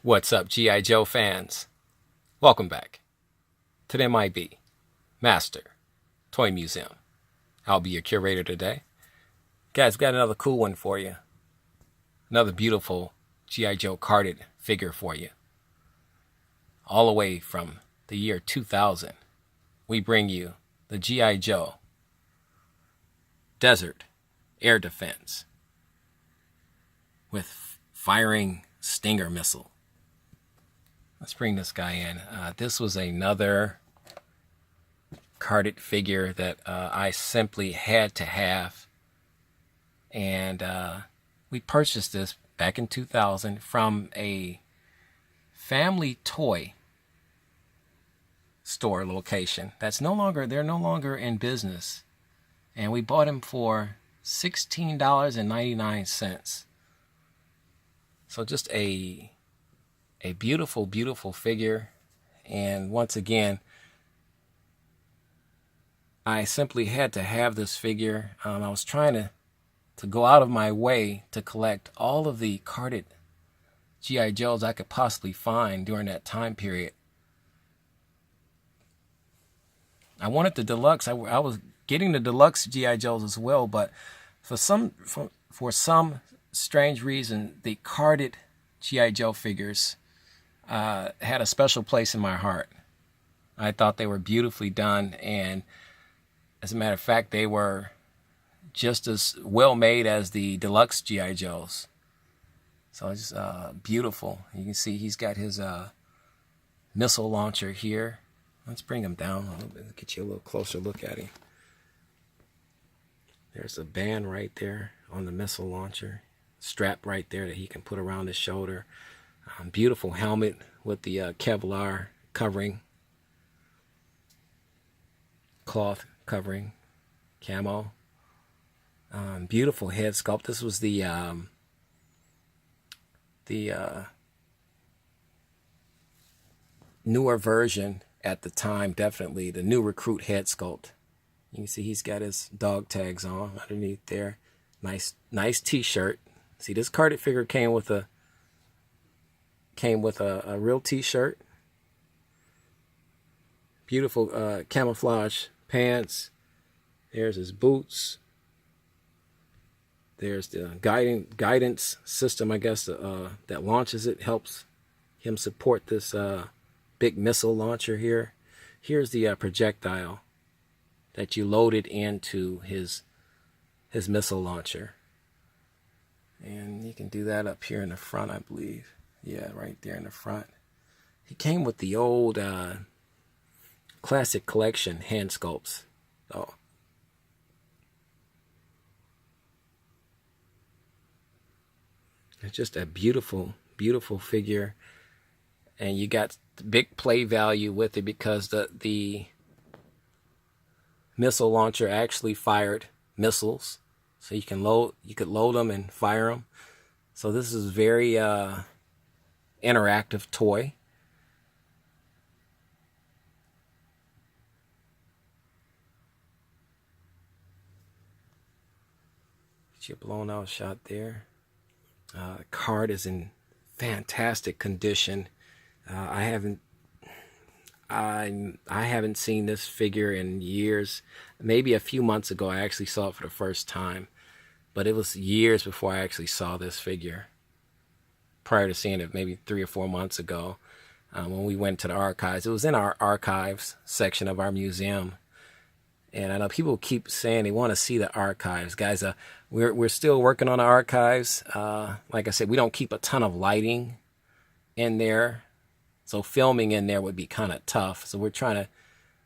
What's up, G.I. Joe fans? Welcome back to the M.I.B. Master Toy Museum. I'll be your curator today. Guys, got another cool one for you. Another beautiful G.I. Joe carded figure for you. All the way from the year 2000, we bring you the G.I. Joe Desert Air Defense with firing Stinger missile. Let's bring this guy in. This was another carded figure that I simply had to have. And we purchased this back in 2000 from a family toy store location they're no longer in business. And we bought him for $16.99. So just a beautiful, beautiful figure. And once again, I simply had to have this figure. I was trying to go out of my way to collect all of the carded G.I. Joes I could possibly find during that time period. I wanted the deluxe. I was getting the deluxe G.I. Joes as well, but for some strange reason, the carded G.I. Joe figures had a special place in my heart. I thought they were beautifully done, and as a matter of fact, they were just as well made as the deluxe G.I. Joes. So it's beautiful. You can see he's got his missile launcher here. Let's bring him down a little bit, get you a little closer look at him. There's a band right there on the missile launcher, strap right there that he can put around his shoulder. Beautiful helmet with the Kevlar covering, cloth covering, camo. Beautiful head sculpt. This was the newer version at the time, definitely the new recruit head sculpt. You can see he's got his dog tags on underneath there. Nice t-shirt. See, this carded figure came with a real t-shirt. Beautiful camouflage pants. There's his boots. There's the guidance system, I guess, that launches it, helps him support this big missile launcher here. Here's the projectile that you loaded into his missile launcher. And you can do that up here in the front, I believe. Yeah, right there in the front. He came with the old classic collection hand sculpts. Oh. It's just a beautiful, beautiful figure. And you got the big play value with it because the missile launcher actually fired missiles. So you could load them and fire them. So this is very interactive toy. Get you a blown out shot there. The card is in fantastic condition. I haven't seen this figure in years. Maybe a few months ago I actually saw it for the first time, but it was years before I actually saw this figure. Prior to seeing it maybe 3 or 4 months ago, when we went to the archives. It was in our archives section of our museum. And I know people keep saying they want to see the archives. Guys, we're still working on the archives. Like I said, we don't keep a ton of lighting in there. So filming in there would be kind of tough. So we're trying to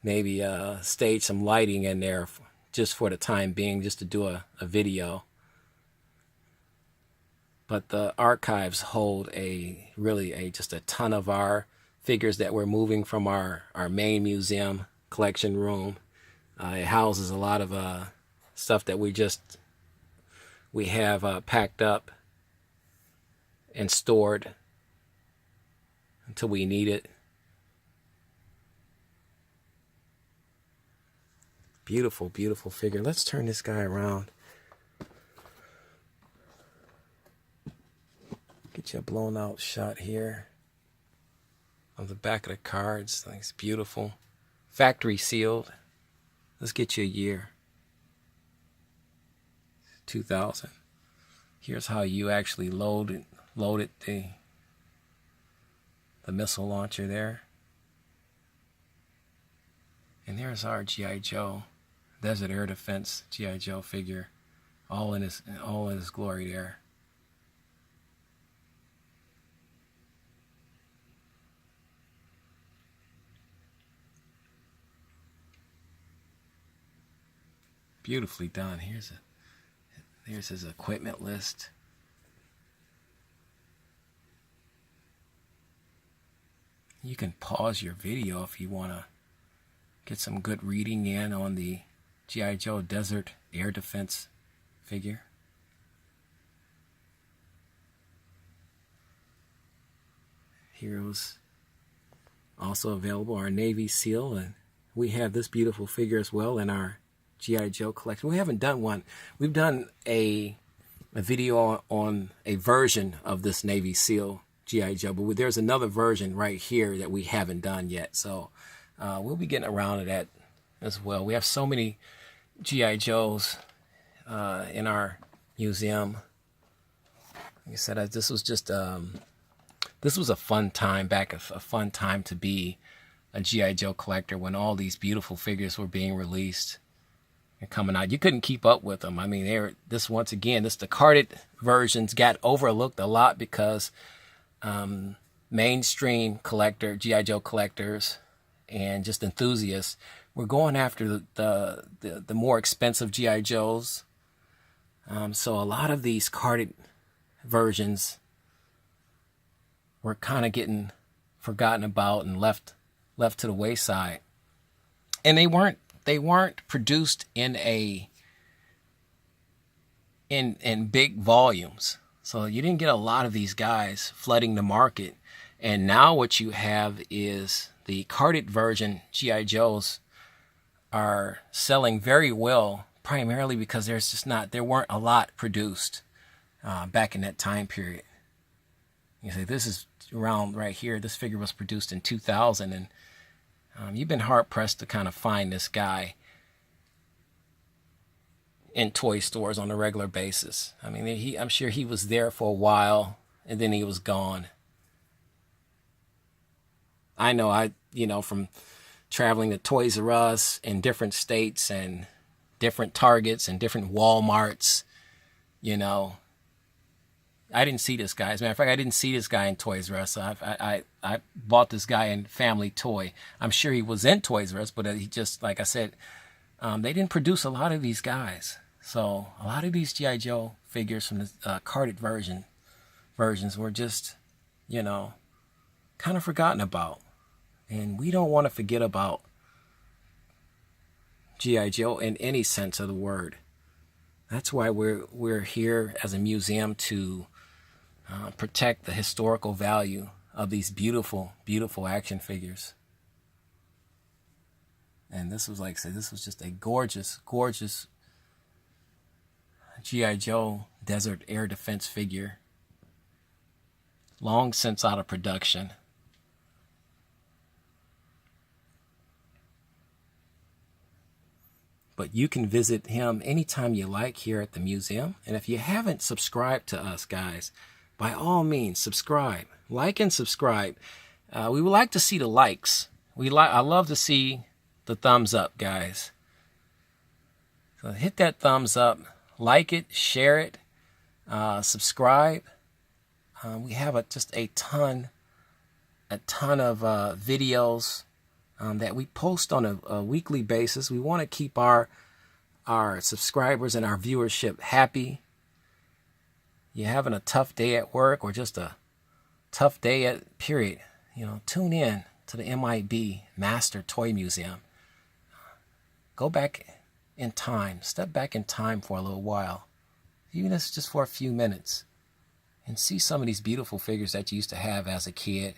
maybe stage some lighting in there just for the time being, just to do a video. But the archives hold just a ton of our figures that we're moving from our main museum collection room. It houses a lot of stuff that we have packed up and stored until we need it. Beautiful, beautiful figure. Let's turn this guy around. Get you a blown out shot here. of the back of the cards. I think it's beautiful. Factory sealed. Let's get you a year. 2000. Here's how you actually loaded the missile launcher there. And there's our G.I. Joe, Desert Air Defense G.I. Joe figure, all in his glory there. Beautifully done. Here's his equipment list. You can pause your video if you want to get some good reading in on the G.I. Joe Desert Air Defense figure. Here's also available our Navy SEAL, and we have this beautiful figure as well in our G.I. Joe collection. We haven't done one. We've done a video on a version of this Navy SEAL G.I. Joe, but there's another version right here that we haven't done yet. So we'll be getting around to that as well. We have so many G.I. Joes in our museum. Like I said, this was just this was a fun time back, a fun time to be a G.I. Joe collector when all these beautiful figures were being released and coming out. You couldn't keep up with them. I mean, the carded versions got overlooked a lot because mainstream G.I. Joe collectors and just enthusiasts were going after the more expensive G.I. Joes. So a lot of these carded versions were kind of getting forgotten about and left to the wayside. And they weren't produced in big volumes. So you didn't get a lot of these guys flooding the market. And now what you have is the carded version G.I. Joes are selling very well, primarily because there weren't a lot produced back in that time period. You say this is around right here. This figure was produced in 2000, and you've been hard pressed to kind of find this guy in toy stores on a regular basis. I mean, I'm sure he was there for a while, and then he was gone. I know, from traveling to Toys R Us in different states and different Targets and different Walmarts, I didn't see this guy. As a matter of fact, I didn't see this guy in Toys R Us. I bought this guy in Family Toy. I'm sure he was in Toys R Us, but he just, like I said, they didn't produce a lot of these guys. So a lot of these G.I. Joe figures from the carded versions were just, kind of forgotten about. And we don't want to forget about G.I. Joe in any sense of the word. That's why we're here as a museum to protect the historical value of these beautiful, beautiful action figures. And this was, like I said, this was just a gorgeous, gorgeous G.I. Joe Desert Air Defense figure. Long since out of production. But you can visit him anytime you like here at the museum. And if you haven't subscribed to us, guys, by all means, subscribe. Like and subscribe. We would like to see the likes. I love to see the thumbs up, guys. So hit that thumbs up. Like it, share it, subscribe. We have just a ton of videos that we post on a weekly basis. We want to keep our subscribers and our viewership happy. You're having a tough day at work or just a tough day period, tune in to the M.I.B. Master Toy Museum. Go back in time, step back in time for a little while, even if it's just for a few minutes, and see some of these beautiful figures that you used to have as a kid.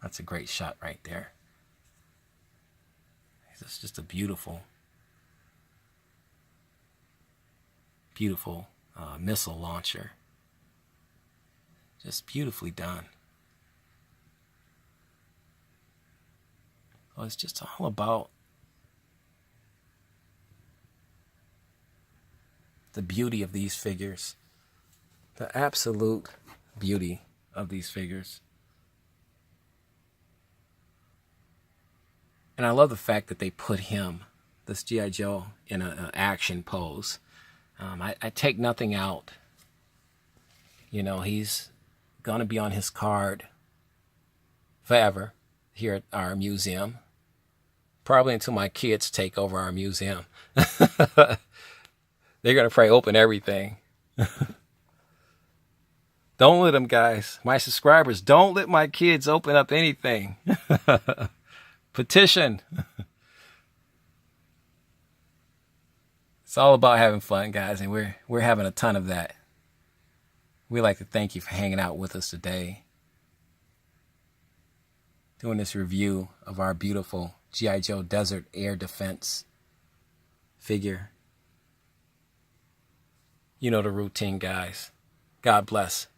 That's a great shot right there. It's just a beautiful, beautiful missile launcher. Just beautifully done. Oh, it's just all about the beauty of these figures. The absolute beauty of these figures. And I love the fact that they put him, this G.I. Joe, in an action pose. I take nothing out. You know, he's going to be on his card forever here at our museum. Probably until my kids take over our museum. They're going to probably open everything. Don't let them, guys. My subscribers, don't let my kids open up anything. Petition. It's all about having fun, guys, and we're having a ton of that. We'd like to thank you for hanging out with us today, doing this review of our beautiful G.I. Joe Desert Air Defense figure. You know the routine, guys. God bless.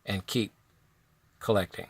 And keep collecting.